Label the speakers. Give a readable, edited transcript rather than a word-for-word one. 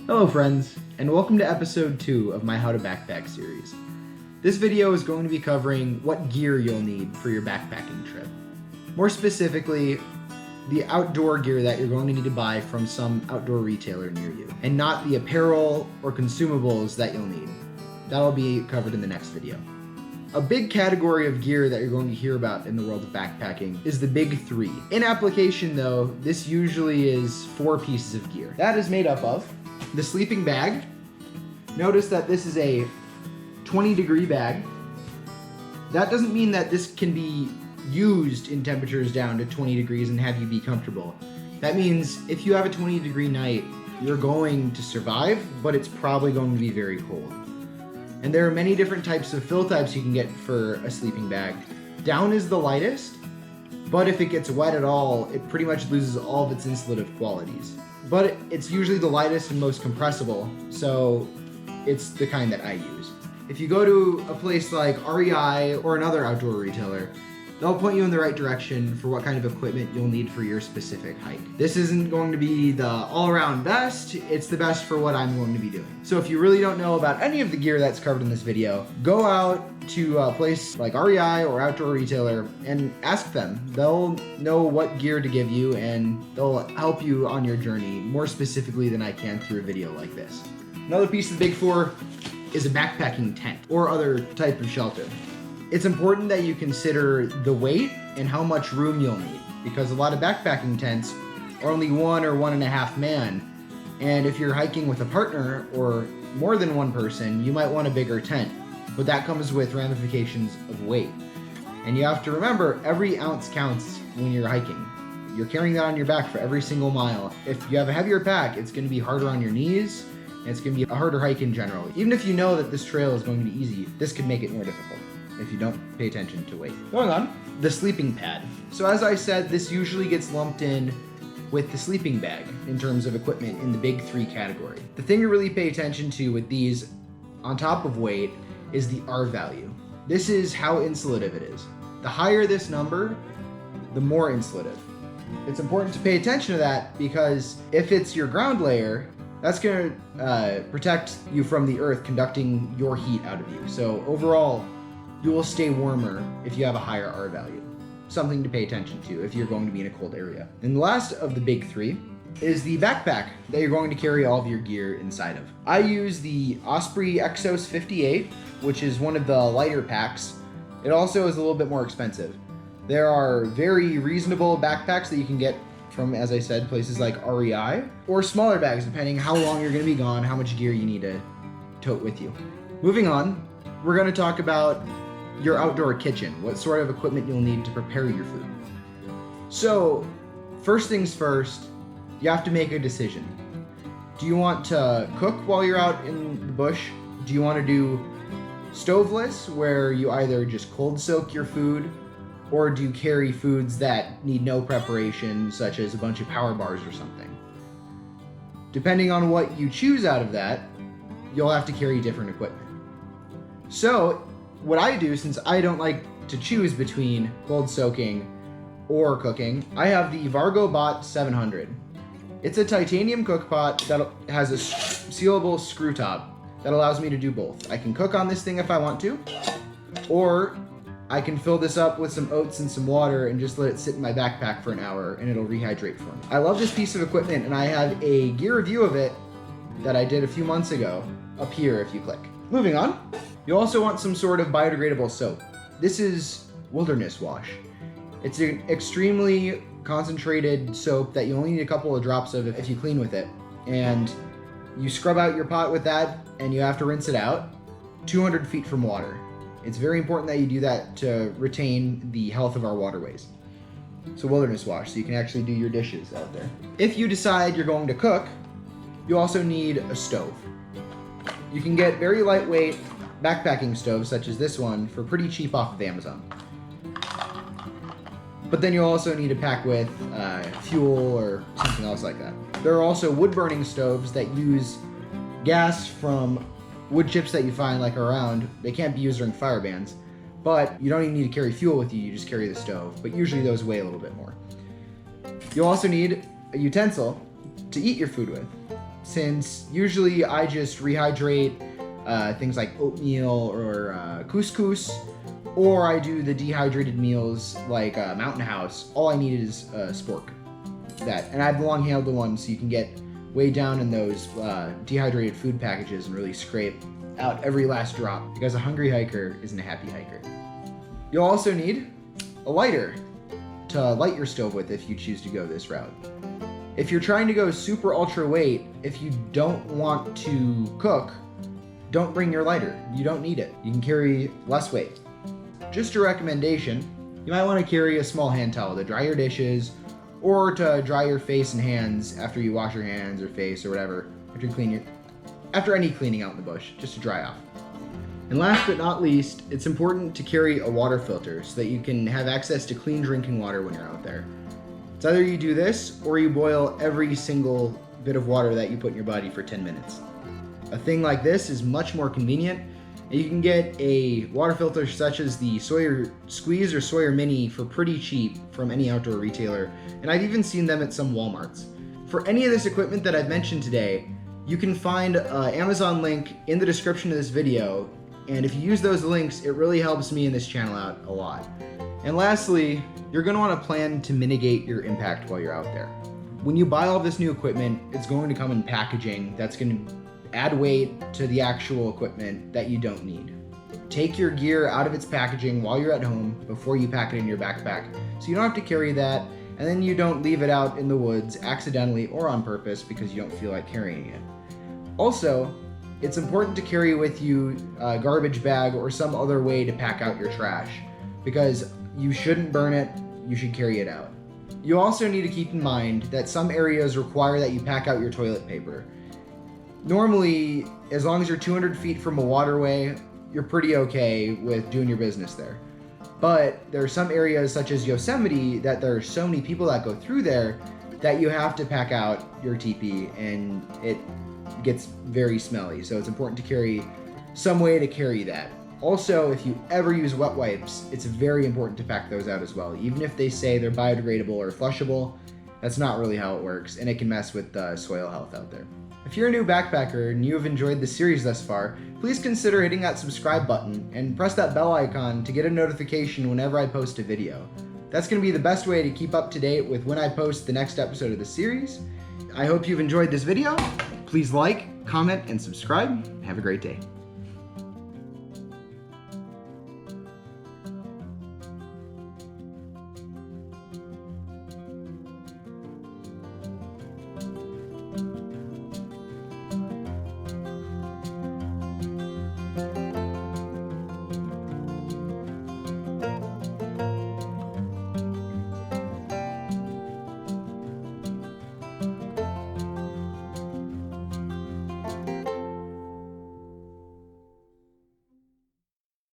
Speaker 1: Hello friends, and welcome to episode 2 of my How to Backpack series. This video is going to be covering what gear you'll need for your backpacking trip. More specifically, the outdoor gear that you're going to need to buy from some outdoor retailer near you, and not the apparel or consumables that you'll need. That'll be covered in the next video. A big category of gear that you're going to hear about in the world of backpacking is the big 3. In application though, this usually is 4 pieces of gear. That is made up of the sleeping bag. Notice that this is a 20-degree bag. That doesn't mean that this can be used in temperatures down to 20 degrees and have you be comfortable. That means if you have a 20-degree night, you're going to survive, but it's probably going to be very cold. And there are many different types of fill types you can get for a sleeping bag. Down is the lightest, but if it gets wet at all, it pretty much loses all of its insulative qualities. But it's usually the lightest and most compressible, so it's the kind that I use. If you go to a place like REI or another outdoor retailer, they'll point you in the right direction for what kind of equipment you'll need for your specific hike. This isn't going to be the all-around best, it's the best for what I'm going to be doing. So if you really don't know about any of the gear that's covered in this video, go out to a place like REI or outdoor retailer and ask them. They'll know what gear to give you and they'll help you on your journey more specifically than I can through a video like this. Another piece of the big 4 is a backpacking tent or other type of shelter. It's important that you consider the weight and how much room you'll need, because a lot of backpacking tents are only 1 or 1.5 man, and if you're hiking with a partner or more than one person, you might want a bigger tent, but that comes with ramifications of weight. And you have to remember, every ounce counts when you're hiking. You're carrying that on your back for every single mile. If you have a heavier pack, it's going to be harder on your knees, and it's going to be a harder hike in general. Even if you know that this trail is going to be easy, this could make it more difficult if you don't pay attention to weight. Going on, the sleeping pad. So as I said, this usually gets lumped in with the sleeping bag in terms of equipment in the big 3 category. The thing to really pay attention to with these, on top of weight, is the RValue. This is how insulative it is. The higher this number, the more insulative. It's important to pay attention to that because if it's your ground layer, that's going to protect you from the earth conducting your heat out of you. So overall, you will stay warmer if you have a higher RValue. Something to pay attention to if you're going to be in a cold area. And the last of the big 3 is the backpack that you're going to carry all of your gear inside of. I use the Osprey Exos 58, which is one of the lighter packs. It also is a little bit more expensive. There are very reasonable backpacks that you can get from, as I said, places like REI, or smaller bags depending how long you're going to be gone, how much gear you need to tote with you. Moving on, we're going to talk about your outdoor kitchen, what sort of equipment you'll need to prepare your food. So, first things first, you have to make a decision. Do you want to cook while you're out in the bush? Do you want to do stoveless, where you either just cold soak your food, or do you carry foods that need no preparation, such as a bunch of power bars or something? Depending on what you choose out of that, you'll have to carry different equipment. So, what I do, since I don't like to choose between cold soaking or cooking, I have the Vargo Bot 700. It's a titanium cook pot that has a sealable screw top that allows me to do both. I can cook on this thing if I want to, or I can fill this up with some oats and some water and just let it sit in my backpack for an hour and it'll rehydrate for me. I love this piece of equipment and I have a gear review of it that I did a few months ago up here if you click. Moving on. You also want some sort of biodegradable soap. This is Wilderness Wash. It's an extremely concentrated soap that you only need a couple of drops of if you clean with it. And you scrub out your pot with that and you have to rinse it out 200 feet from water. It's very important that you do that to retain the health of our waterways. So Wilderness Wash, so you can actually do your dishes out there. If you decide you're going to cook, you also need a stove. You can get very lightweight backpacking stoves such as this one for pretty cheap off of Amazon. But then you'll also need to pack with fuel or something else like that. There are also wood burning stoves that use gas from wood chips that you find like around. They can't be used during fire bans, but you don't even need to carry fuel with you, you just carry the stove. But usually those weigh a little bit more. You'll also need a utensil to eat your food with. since usually I just rehydrate things like oatmeal or couscous, or I do the dehydrated meals like Mountain House. All I need is spork. And I have the long-handled one, so you can get way down in those dehydrated food packages and really scrape out every last drop, because a hungry hiker isn't a happy hiker. You'll also need a lighter to light your stove with if you choose to go this route. If you're trying to go super ultra weight, if you don't want to cook, don't bring your lighter. You don't need it. You can carry less weight. Just a recommendation, you might want to carry a small hand towel to dry your dishes, or to dry your face and hands after you wash your hands or face or whatever, after any cleaning out in the bush, just to dry off. And last but not least, it's important to carry a water filter so that you can have access to clean drinking water when you're out there. It's either you do this or you boil every single bit of water that you put in your body for 10 minutes. A thing like this is much more convenient, and you can get a water filter such as the Sawyer Squeeze or Sawyer Mini for pretty cheap from any outdoor retailer, and I've even seen them at some Walmarts. For any of this equipment that I've mentioned today, you can find an Amazon link in the description of this video, and if you use those links, it really helps me and this channel out a lot. And lastly, you're going to want to plan to mitigate your impact while you're out there. When you buy all this new equipment, it's going to come in packaging that's going to add weight to the actual equipment that you don't need. Take your gear out of its packaging while you're at home before you pack it in your backpack, so you don't have to carry that, and then you don't leave it out in the woods accidentally or on purpose because you don't feel like carrying it. Also, it's important to carry with you a garbage bag or some other way to pack out your trash, because you shouldn't burn it, you should carry it out. You also need to keep in mind that some areas require that you pack out your toilet paper. Normally, as long as you're 200 feet from a waterway, you're pretty okay with doing your business there. But there are some areas such as Yosemite that there are so many people that go through there that you have to pack out your teepee, and it gets very smelly. So it's important to carry some way to carry that. Also, if you ever use wet wipes, it's very important to pack those out as well. Even if they say they're biodegradable or flushable, that's not really how it works, and it can mess with soil health out there. If you're a new backpacker and you have enjoyed the series thus far, please consider hitting that subscribe button and press that bell icon to get a notification whenever I post a video. That's going to be the best way to keep up to date with when I post the next episode of the series. I hope you've enjoyed this video. Please like, comment, and subscribe. Have a great day.